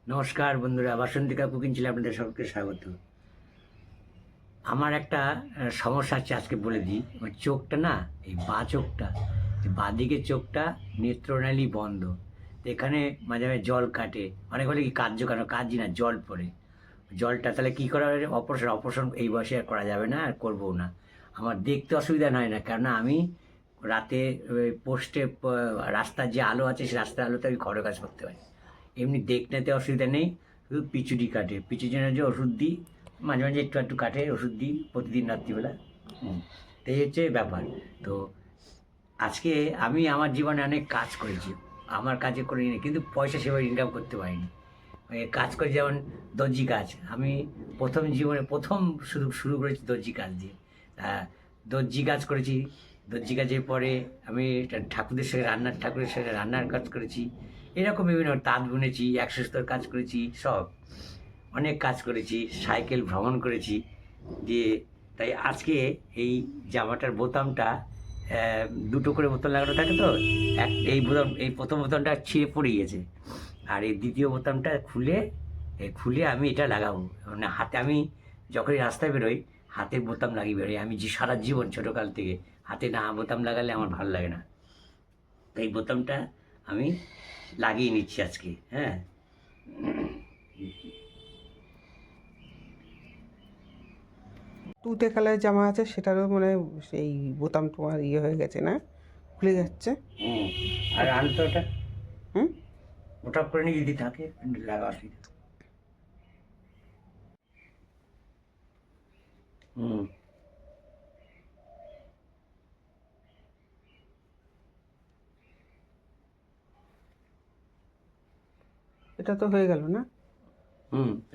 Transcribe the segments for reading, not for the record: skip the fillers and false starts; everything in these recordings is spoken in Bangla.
নমস্কার বন্ধুরা, বাসন্তিকা কুকিং চ্যানেলে আপনাদের সকলকে স্বাগত। আমার একটা সমস্যা আছে, আজকে বলে দিই। আমার চোখটা না, এই বাঁ চোখটা, এই বাঁ দিকের চোখটা নেত্রনালী বন্ধ। তো এখানে মাঝে মাঝে জল কাটে, অনেক বলে কি কার্য কেন, কাজই না, জল পড়ে। জলটা তাহলে কী করা হবে? অপারেশন এই বয়সে আর করা যাবে না, আর করবও না। আমার দেখতে অসুবিধা হয় না, কেননা আমি রাতে পোস্টে রাস্তার যে আলো আছে, সেই রাস্তার আলোতে আমি ঘরের কাজ করতে পারি। এমনি দেখতে অসুবিধা নেই, শুধু পিছুটি কাটে। পিছুর জন্য যে ওষুধ দিই, মাঝে মাঝে একটু একটু কাটে, ওষুধ দিই প্রতিদিন রাত্রিবেলা। তো এই হচ্ছে ব্যাপার। তো আজকে আমি আমার জীবনে অনেক কাজ করেছি, আমার কাজে করিনি, কিন্তু পয়সা সেভাবে ইনকাম করতে পারিনি। কাজ করি, যেমন দর্জি কাজ। আমি প্রথম শুরু করেছি দর্জি কাজ দিয়ে। দর্জি কাজ করেছি। দর্জি কাজের পরে আমি ঠাকুরের সঙ্গে রান্নার কাজ করেছি। এরকম বিভিন্ন তাঁত বুনেছি, 100 কাজ করেছি, সব অনেক কাজ করেছি। সাইকেল ভ্রমণ করেছি। দিয়ে তাই আজকে এই জামাটার বোতামটা দুটো করে বোতাম লাগানো থাকে, তো এই প্রথম বোতামটা ছিঁড়ে পড়ে গেছে, আর এই দ্বিতীয় বোতামটা খুলে আমি এটা লাগাবো। মানে হাতে, আমি যখনই রাস্তায় বেরোই হাতের বোতাম লাগিয়ে বেরোই। আমি যে সারা জীবন ছোটোকাল থেকে হাতে না বোতাম লাগালে আমার ভালো লাগে না। তো এই বোতামটা আমি লাগিয়ে নিচ্ছি আজকে। হ্যাঁ, তুতে কালার জামা আছে, সেটারও মানে সেই বোতাম তোমার হয়ে গেছে না, খুলে যাচ্ছে। হুম। আর আনতো ওটা, হুম। ওটা করে নিয়ে যদি থাকে লাগা অসুবিধা। হুম। এটা তো হয়ে গেল না?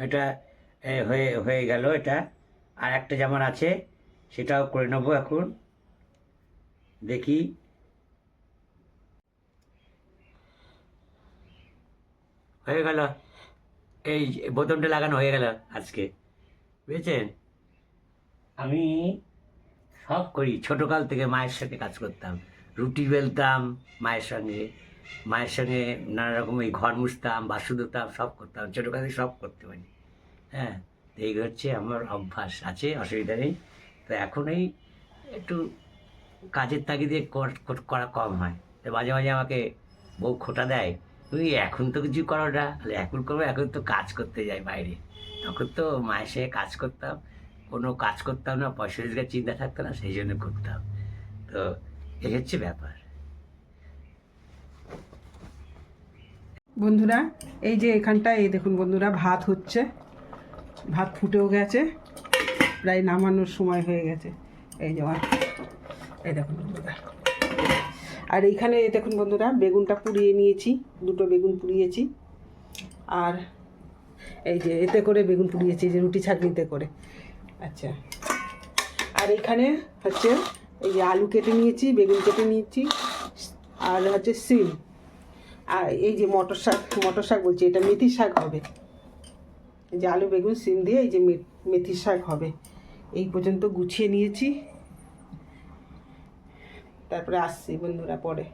এটা হয়ে হয়ে গেল এটা। আর একটা জামার আছে, সেটাও করে নেবো এখন। দেখি। হয়ে গেল, এই বোতামটা লাগানো হয়ে গেল আজকে, বুঝেছেন? আমি সব করি, ছোটোকাল থেকে মায়ের সাথে কাজ করতাম। রুটি বেলতাম মায়ের সঙ্গে নানা রকম এই ঘর মুছতাম, বাসন ধুতাম, সব করতাম ছোটোকাল থেকে, সব করতে পারি। হ্যাঁ, তো এই হচ্ছে আমার অভ্যাস, আছে, অসুবিধা নেই। তো এখন এই একটু কাজের তাগিদে করা কম হয়। তো মাঝে মাঝে আমাকে বউ খোঁটা দেয়, তুই এখন তো কিছু করো না, তাহলে এখন করবো, এখন তো কাজ করতে যাই বাইরে। তখন তো মায়ের সঙ্গে কাজ করতাম, কোনো কাজ করতাম না, পয়সা রোজগার চিন্তা থাকতো না, সেই জন্য করতাম। তো এই হচ্ছে ব্যাপার। বন্ধুরা, এই যে এখানটায় এই দেখুন বন্ধুরা, ভাত হচ্ছে, ভাত ফুটেও গেছে, প্রায় নামানোর সময় হয়ে গেছে। এই যে এই দেখুন বন্ধুরা, আর এইখানে এই দেখুন বন্ধুরা, বেগুনটা পুড়িয়ে নিয়েছি, দুটো বেগুন পুড়িয়েছি। আর এই যে এতে করে বেগুন পুড়িয়েছি, যে রুটি ছাঁকনিতে করে। আচ্ছা, আর এখানে হচ্ছে এই যে আলু কেটে নিয়েছি, বেগুন কেটে নিয়েছি, আর হচ্ছে সিম, আর এই যে মটর শাক বলছি, এটা মেথি শাক হবে। এই যে আলু বেগুন সিম দিয়ে এই যে মেথি শাক হবে। এই পর্যন্ত গুছিয়ে নিয়েছি, তারপরে আসছি বন্ধুরা পরে।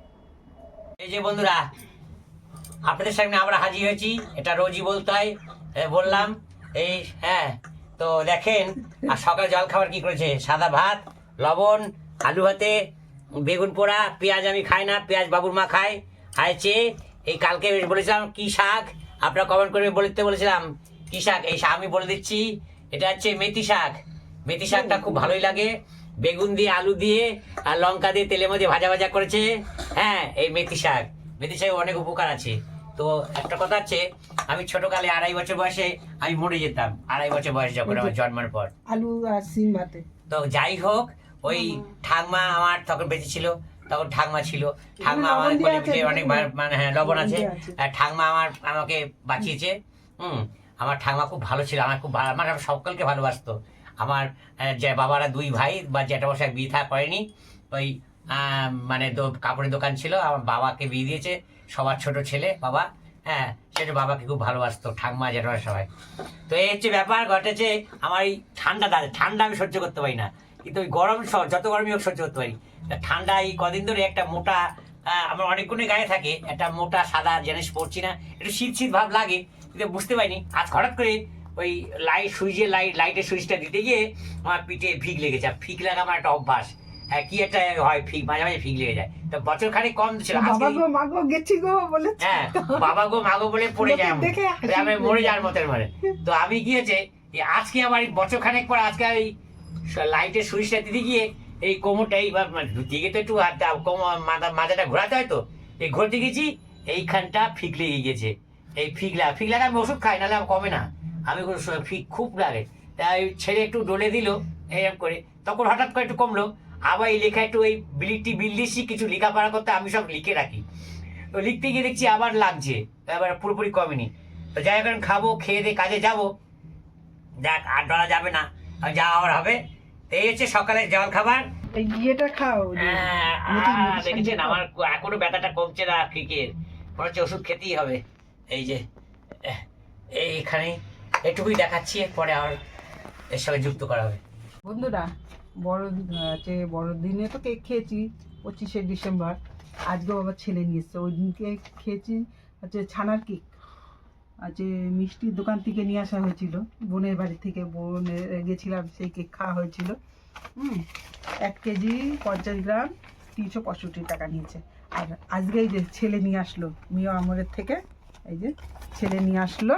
এই যে বন্ধুরা, আপনাদের সামনে আমরা হাজির হয়েছি, এটা রোজই বলতে হয়, বললাম। এই হ্যাঁ, তো দেখেন, আর সকালে জল খাবার কি করেছে, সাদা ভাত, লবণ, আলু ভাতে, বেগুন পোড়া, পেঁয়াজ আমি খাই না, পেঁয়াজ বাবুর মা খায়। খাইছে এই কালকে বলেছিলাম কি শাক, আপনারা কমেন্ট করে বলেছিলাম কি শাক। এই শাক আমি বলে দিচ্ছি, এটা হচ্ছে মেথি শাক। মেথি শাকটা খুব ভালোই লাগে, বেগুন দিয়ে, আলু দিয়ে, আর লঙ্কা দিয়ে তেলের মধ্যে ভাজা ভাজা করেছে। হ্যাঁ, এই মেথি শাক অনেক উপকার আছে। তো একটা কথা আছে, আমি ছোটকালে 2.5 বছর বয়সে আমি মরে যেতাম, 2.5 বছর বয়স যখন আমার জন্মের পর। আলু আর সিম ভাতে। তো যাই হোক, ওই ঠাকমা আমার তখন বেঁচে ছিল, তখন ঠাকমা ছিল, ঠাকমা আমার অনেক মানে, হ্যাঁ, লবণ আছে। ঠাকমা আমাকে বাঁচিয়েছে। আমার ঠাকমা খুব ভালো ছিল, আমার খুব ভালো, আমার সকলকে ভালোবাসতো। আমার যে বাবারা 2 ভাই বা জ্যাঠামশাই বিয়ে থা করেনি, ওই মানে কাপড়ের দোকান ছিল, আমার বাবাকে বিয়ে দিয়েছে, সবার ছোট ছেলে বাবা। হ্যাঁ, সেটা বাবাকে খুব ভালোবাসতো, ঠাকমা জ্যাঠামা সবাই। তো এই হচ্ছে ব্যাপার ঘটেছে। আমার এই ঠান্ডা আমি সহ্য করতে পারি না, কিন্তু ওই গরম যত গরমই হোক সহ্য করতে পারি। ঠান্ডা এই কদিন ধরে একটা মোটা, আমার অনেকগুলো গায়ে থাকে, একটা মোটা সাদা জিনিস পরছি না, একটু শীত শীত ভাব লাগে, কিন্তু বুঝতে পারিনি। আজ হঠাৎ করে ওই লাইটের সুইচটা দিতে গিয়ে আমার পিঠে ফিক লেগেছে। আর ফিক লাগা আমার একটা অভ্যাস। হ্যাঁ, কি একটা হয়, ফিক মাঝে মাঝে ফিক লেগে যায়। তো বছর খানিক কম ছিল। বাবা গো মাগো গেছি গো বলে, হ্যাঁ, বাবা গো মাগো বলে পড়ে যায়, দেখে হাসি আমি মরে যাওয়ার মতো মানে। তো আমি কি হয়েছে, আজকে আমার বছর খানেক পর আজকে এই লাইটের সুইচটা দিতে গিয়ে এই কোমরটা এইবার দিকে তো একটু মাথাটা ঘোরাতে হয়, তো এই ঘুরতে গেছি, এইখানটা ফিক লেগে গেছে। এই ফিক লাগা আমি ওষুধ খাই, নাহলে আমার কমে না। আমি ফিক খুব লাগে। তাই ছেলে একটু ডলে দিল এরকম করে, তখন হঠাৎ করে একটু কমলো। আবার এই লেখা একটু ওই বিলিশি কিছু লেখাপড়া করতে আমি সব লিখে রাখি, তো লিখতে গিয়ে দেখছি আবার লাগছে, এবার পুরোপুরি কমেনি। তো যাই হোক, খাবো, খেয়ে দিয়ে কাজে যাবো। দেখ, আর ডরা যাবে না, যাওয়া আবার হবে। তো এই হচ্ছে সকালের জল খাবার। এই ইয়েটা খাও, দেখেছেন আমার এখনো ব্যথাটা কমছে না, ক্রিকেট মনে হচ্ছে ওষুধ খেতেই হবে। এই যে এইখানে এটুকুই দেখাচ্ছি, পরে আর এর সঙ্গে যুক্ত করা হবে। বন্ধুরা, বড়দিনে তো কেক খেয়েছি 25শে ডিসেম্বর। আজকেও আবার ছেলে নিয়ে এসছে, ওই দিনকে খেয়েছি হচ্ছে ছানার কেক। আজকে মিষ্টির দোকান থেকে নিয়ে আসা হয়েছিল, বোনের বাড়ি থেকে গেছিলাম, সেই কেক খাওয়া হয়েছিল। 1 কেজি 50 গ্রাম 365 টাকা নিয়েছে। আর আজকে এই যে ছেলে নিয়ে আসলো মিয়া আমরের থেকে, এই যে ছেলে নিয়ে আসলো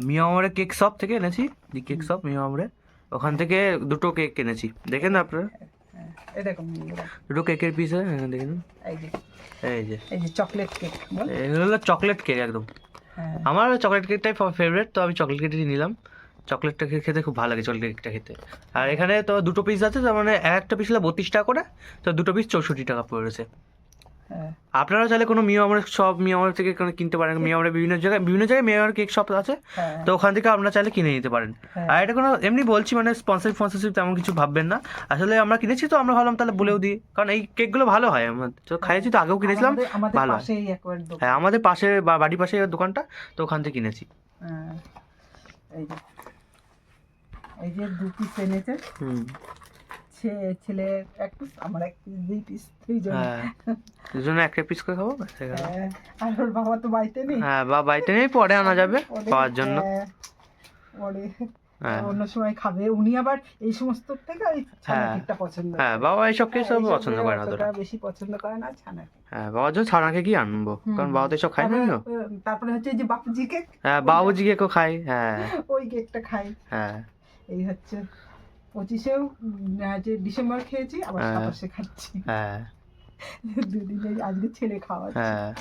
মিয়া আমরের কেক শপ থেকে এনেছি, কেক শপ মিয়া আমরে, ওখান থেকে দুটো কেক কিনেছি। দেখেন আপনারা, এই দেখুন দুটো কেকের পিস, দেখেন এই যে এই যে চকলেট কেক, এগুলো হলো চকলেট কেক একদম। হ্যাঁ, আমার চকলেট কেকটাই ফেভারিট, তো আমি চকলেট কেকই নিলাম। চকলেটটা খেতে খুব ভালো লাগে, চকলেট কেকটা খেতে। আর এখানে তো দুটো পিস আছে, তার মানে একটা পিস হলো 32 টাকা করে, তো দুটো পিস 64 টাকা পড়েছে। হ্যাঁ, আপনারা চাইলে কোনো মিয়া আমরের শপ, মিয়া আমর থেকে কিনতে পারেন। মিয়া আমরের বিভিন্ন জায়গায় মিয়া আমর কেক শপ আছে, হ্যাঁ, তো ওখান থেকে আপনারা চাইলে কিনে নিতে পারেন। হ্যাঁ। আর এটা কোনো এমনি বলছি, মানে স্পন্সরশিপ তেমন কিছু ভাববেন না। আসলে আমরা কিনেছি, তো আমরা ভাবলাম তাহলে বলেও দিই, কারণ এই কেকগুলো ভালো হয়। আমরা তো খাইয়েছি, তো আগেও কিনেছিলাম, আমাদের ভালো হয়। পাশেই একবার দোকান। হ্যাঁ, আমাদের পাশে বাড়ির পাশে দোকানটা, তো ওখান থেকে কিনেছি। হ্যাঁ, এই যে 2 পিস এনেছে, ছেলে 1 পিস, আমার 1 পিস, 2 পিস, 3 জন। হ্যাঁ, দুজনে একটা পিস করে খাবো। হ্যাঁ, আর ওর বাবা তো বাড়িতে নেই। হ্যাঁ, বা বাড়িতে নেই, পরে আনা যাবে খাওয়ার জন্য। পরে হ্যাঁ, অন্য সময় খাবে উনি, আবার এই সমস্ত থেকে ওই ছানা কেকটা পছন্দ। হ্যাঁ, বাবা এইসব কেক সব পছন্দ করে না, অতটা বেশি পছন্দ করে না ছানা কেক। হ্যাঁ, বাবার জন্য ছানা কেকই আনবো, কারণ বাবা তো এসব খায় না। তারপরে হচ্ছে এই যে বাপুজি কেক, হ্যাঁ, বাবুজি কেকও খাই। হ্যাঁ, ওই কেকটা খাই। হ্যাঁ, এই হচ্ছে 25এও যে ডিসেম্বর খেয়েছি, আবার 27 খাচ্ছি। হ্যাঁ, 2 দিনে আজকে ছেলে খাওয়াচ্ছে। হ্যাঁ।